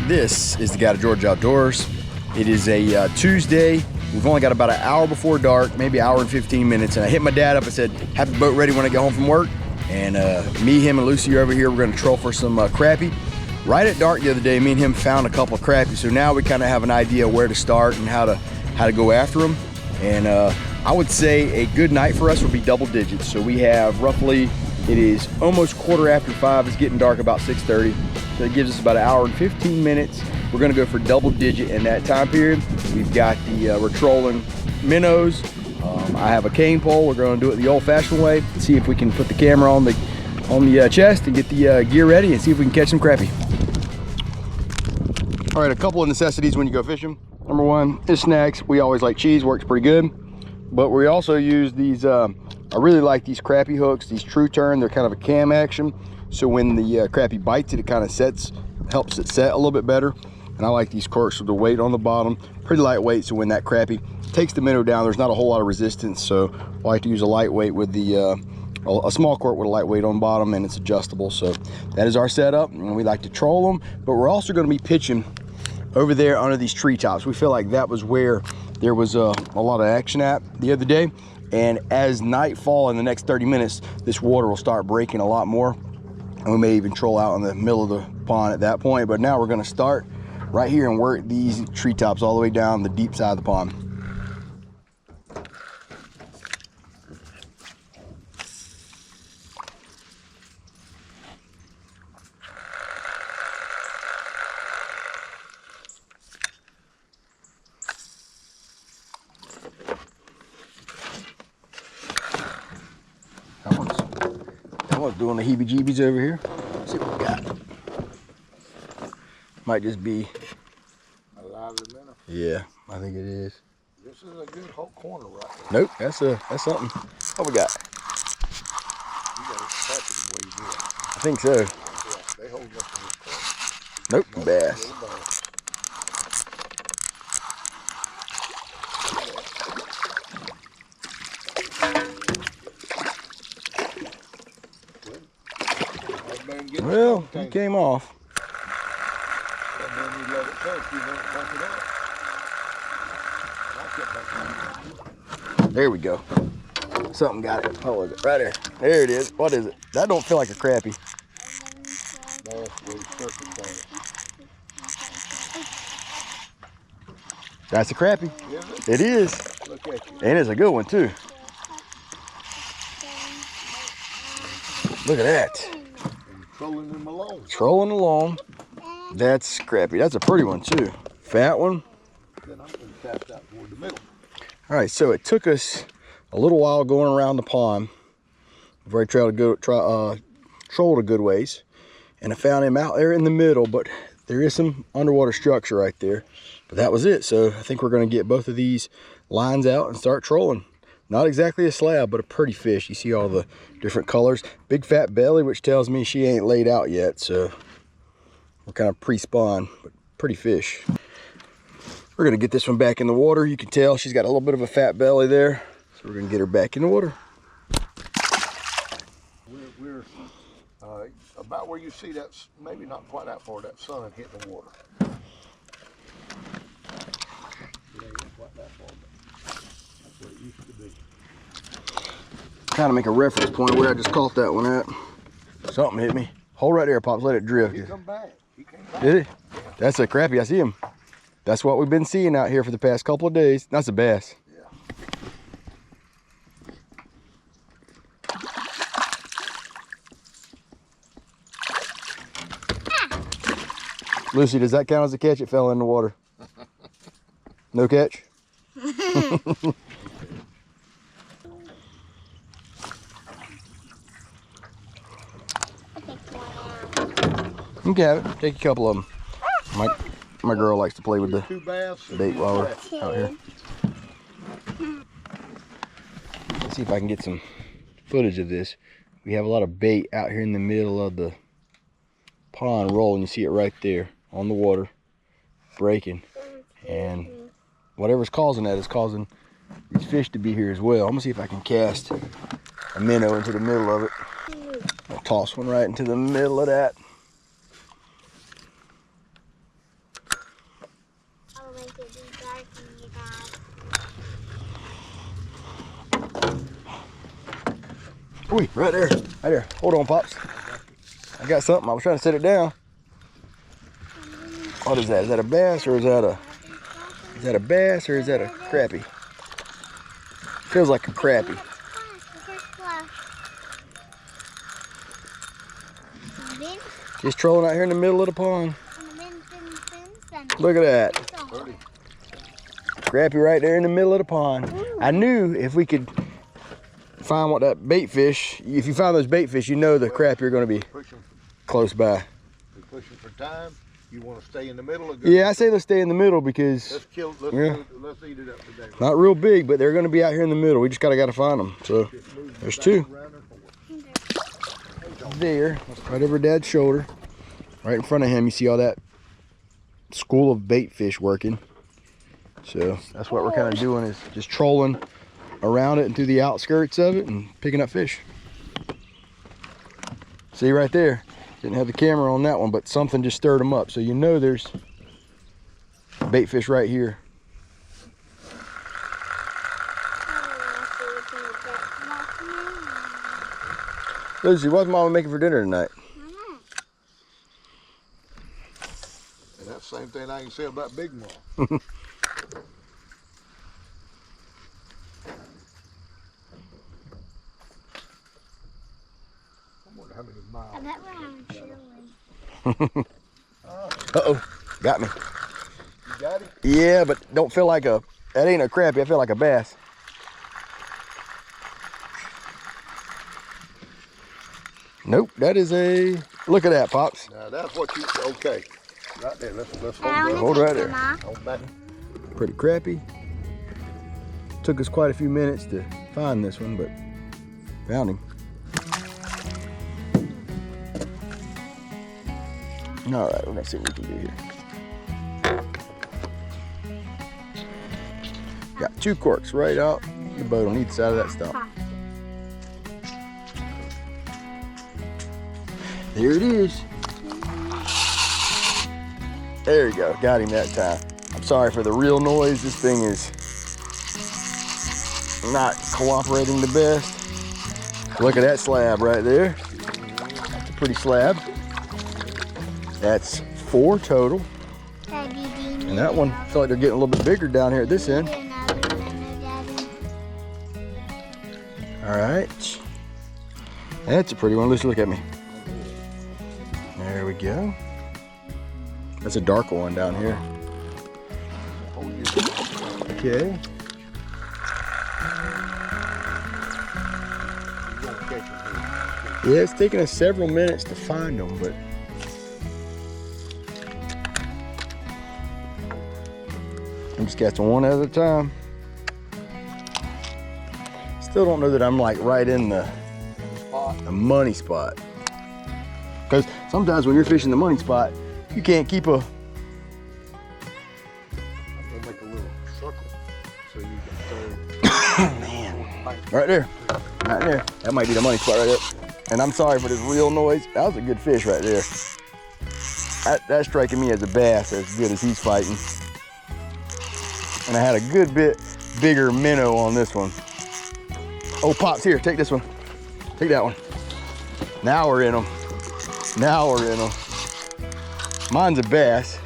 This is the guy to Georgia Outdoors. It is a Tuesday. We've only got about an hour before dark, maybe an hour and 15 minutes. And I hit my dad up and said, have the boat ready when I get home from work. And me, him, and Lucy are over here. We're gonna troll for some crappie. Right at dark the other day, me and him found a couple of crappie. So now we kind of have an idea where to start and how to go after them. And I would say a good night for us would be double digits. So we have roughly, it is almost 5:15. It's getting dark about 6:30. So it gives us about an hour and 15 minutes. We're gonna go for double digit in that time period. We've got we're trolling minnows. I have a cane pole. We're gonna do it the old fashioned way. See if we can put the camera on the chest and get the gear ready and see if we can catch some crappie. All right, a couple of necessities when you go fishing. Number one is snacks. We always like cheese, works pretty good. But we also use these, I really like these crappie hooks, these true turn. They're kind of a cam action. So when the crappie bites it, it kind of helps it set a little bit better. And I like these corks with the weight on the bottom, pretty lightweight. So when that crappie takes the minnow down, there's not a whole lot of resistance. So I like to use a lightweight with a small cork with a lightweight on bottom, and it's adjustable. So that is our setup, and we like to troll them. But we're also going to be pitching over there under these treetops. We feel like that was where there was a lot of action at the other day. And as nightfall in the next 30 minutes, this water will start breaking a lot more. And we may even troll out in the middle of the pond at that point. But now we're going to start right here and work these treetops all the way down the deep side of the pond. That one's doing the heebie-jeebies over here. Let's see what we got. Might just be a lively minnow. Yeah, I think it is. This is a good whole corner right there. Nope, that's something. What we got? You got to touch it the way you do it. I think so. Yeah, they hold up in this corner. Nope, bass. Well, he came off. There we go. Something got it. Oh, is it? Right there. There it is. What is it? That don't feel like a crappie. That's a crappie. Is it? It is. Look at you. And it's a good one too. Look at that. Trolling them along. Trolling along. That's crappie. That's a pretty one too. Fat one. Then I'm going to cast out toward the middle. All right, so it took us a little while going around the pond before I trolled a good ways, and I found him out there in the middle. But there is some underwater structure right there. But that was it. So I think we're going to get both of these lines out and start trolling. Not exactly a slab, but a pretty fish. You see all the different colors. Big fat belly, which tells me she ain't laid out yet. So we're kind of pre-spawn, but pretty fish. We're gonna get this one back in the water. You can tell she's got a little bit of a fat belly there. So we're gonna get her back in the water. We're about where you see that, maybe not quite that far, that sun hit the water. It ain't quite that far, but that's what it used to be. Kind of make a reference point where I just caught that one at. Something hit me. Hold right there, Pops. Let it drift. He come back. He came back. Did it? Yeah. That's a crappie. I see him. That's what we've been seeing out here for the past couple of days. That's a bass. Yeah. Lucy, does that count as a catch? It fell in the water. No catch? You can have it. Take a couple of them. My girl likes to play with the bait while we're out here. Let's see if I can get some footage of this. We have a lot of bait out here in the middle of the pond rolling. You see it right there on the water, breaking. And whatever's causing that is causing these fish to be here as well. I'm gonna see if I can cast a minnow into the middle of it. I'll toss one right into the middle of that. Wait, right there. Right there. Hold on, Pops. I got something. I was trying to set it down. What is that? Is that a bass or is that a... Is that a bass or is that a crappie? Feels like a crappie. Just trolling out here in the middle of the pond. Look at that. Crappie right there in the middle of the pond. I knew if we could find what that bait fish, if you find those bait fish, you know the crappie are going to be close by. We're pushing for time. You want to stay in the middle of Yeah, I say let's stay in the middle because let's eat it up today. Not real big, but they're going to be out here in the middle. We just gotta find them. So there's two. There, right over Dad's shoulder, right in front of him. You see all that school of bait fish working. So that's what we're kind of doing, is just trolling around it and through the outskirts of it and picking up fish. See right there, didn't have the camera on that one, but something just stirred them up. So you know there's bait fish right here. Lucy, what's Mama making for dinner tonight? And that's the same thing I can say about Big Mom. I wonder how many miles. I bet we're having chili. Uh-oh, got me. You got it? Yeah, but don't feel like a, that ain't a crappie, I feel like a bass. Nope, that is a, look at that, Pops. Now that's what you, okay. Right there, let's Hold right there. Hold back. Pretty crappie. Took us quite a few minutes to find this one, but found him. All right, we're gonna see what we can do here. Got two corks right out the boat on each side of that stump. There it is. There you go, got him that time. I'm sorry for the real noise. This thing is not cooperating the best. Look at that slab right there. That's a pretty slab. That's 4 total. And that one, I feel like they're getting a little bit bigger down here at this end. All right. That's a pretty one. Let's look at me. There we go. That's a darker one down here. Okay. Yeah, it's taking us several minutes to find them, but I'm just catching one at a time. Still don't know that I'm like right in the money spot. Because sometimes when you're fishing the money spot, you can't keep a... I'm gonna make a little circle so you can throw. Man, right there, right there. That might be the money spot right there. And I'm sorry for this real noise. That was a good fish right there. That's striking me as a bass, as good as he's fighting. And I had a good bit bigger minnow on this one. Oh, Pops, here, take this one. Take that one. Now we're in them. Now we're in them. Mine's a bass.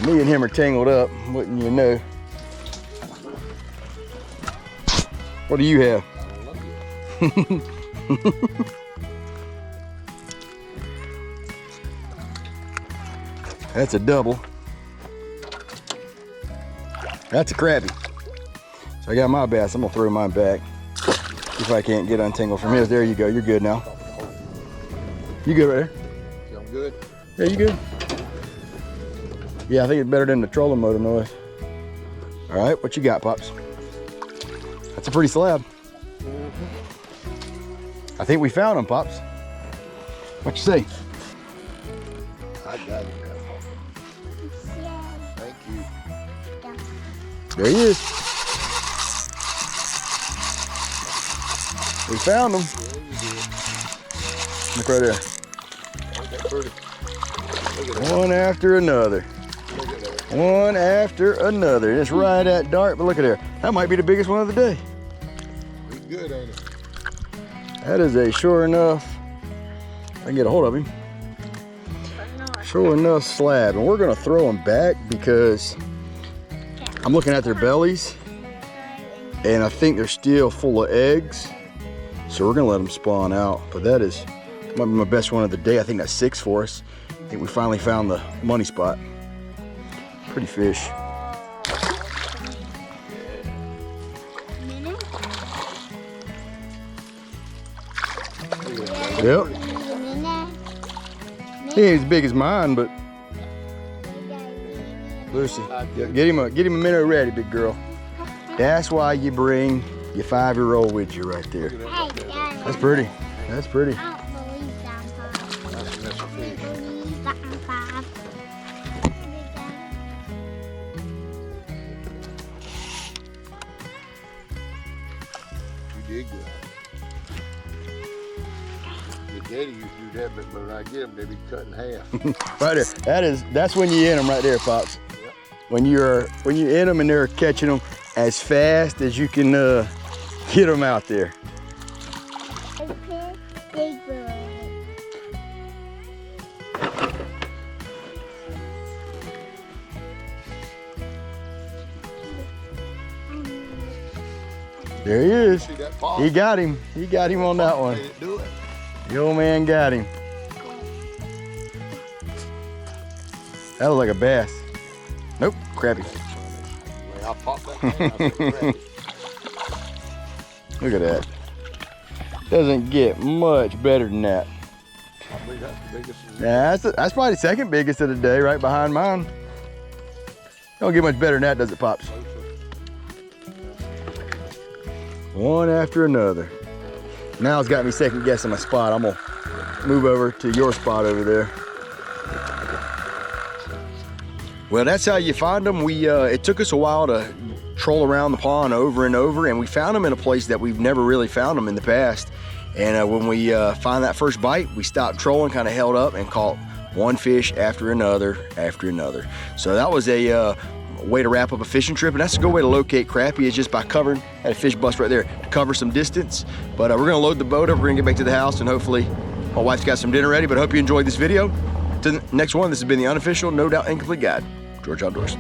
Me and him are tangled up, wouldn't you know? What do you have? That's a double. That's a crappie. So I got my bass. I'm gonna throw mine back. See if I can't get untangled from his. There you go. You're good now. You good right there? I'm good. Yeah, you good? Yeah, I think it's better than the trolling motor noise. All right, what you got, Pops? That's a pretty slab. I think we found him, Pops. What you say? I got it now. Thank you. There he is. We found him. Look right there. One after another. One after another. It's right at dark, but look at there. That might be the biggest one of the day. Pretty good, ain't it? That is a sure enough, I can get a hold of him. Sure enough slab. And we're gonna throw them back because I'm looking at their bellies and I think they're still full of eggs. So we're gonna let them spawn out. But that is, might be my best one of the day. I think that's 6 for us. I think we finally found the money spot. Pretty fish. Yep. He ain't as big as mine, but Lucy, get him a minnow ready, big girl. That's why you bring your 5-year-old with you right there. That's pretty. That's pretty. I don't believe that I'm 5. That's a fish. I believe that I'm 5. You did good. Your daddy used to do that, but when I get them, they be cut in half. Right there. That's when you in them right there, Pops. Yep. When you in them and they're catching them as fast as you can get them out there. Big boy. There he is. See that paw? He got him. He got him on that one. Did it do it? The old man got him. That looks like a bass. Nope, crappie. Well, I popped that thing. I said, "Crappie." Look at that. Doesn't get much better than that. I believe that's the biggest. Yeah, that's probably the second biggest of the day, right behind mine. Don't get much better than that, does it, Pops? One after another. Now it's got me second guessing my spot. I'm gonna move over to your spot over there. Well, that's how you find them. It took us a while to troll around the pond over and over, and we found them in a place that we've never really found them in the past. And when we find that first bite, we stopped trolling, kind of held up and caught one fish after another after another. So that was a way to wrap up a fishing trip, and that's a good way to locate crappie, is just by covering, had a fish bust right there, to cover some distance. But we're gonna load the boat up, we're gonna get back to the house, and hopefully my wife's got some dinner ready. But I hope you enjoyed this video. To the next one, this has been the unofficial, no doubt incomplete guide, George Outdoors.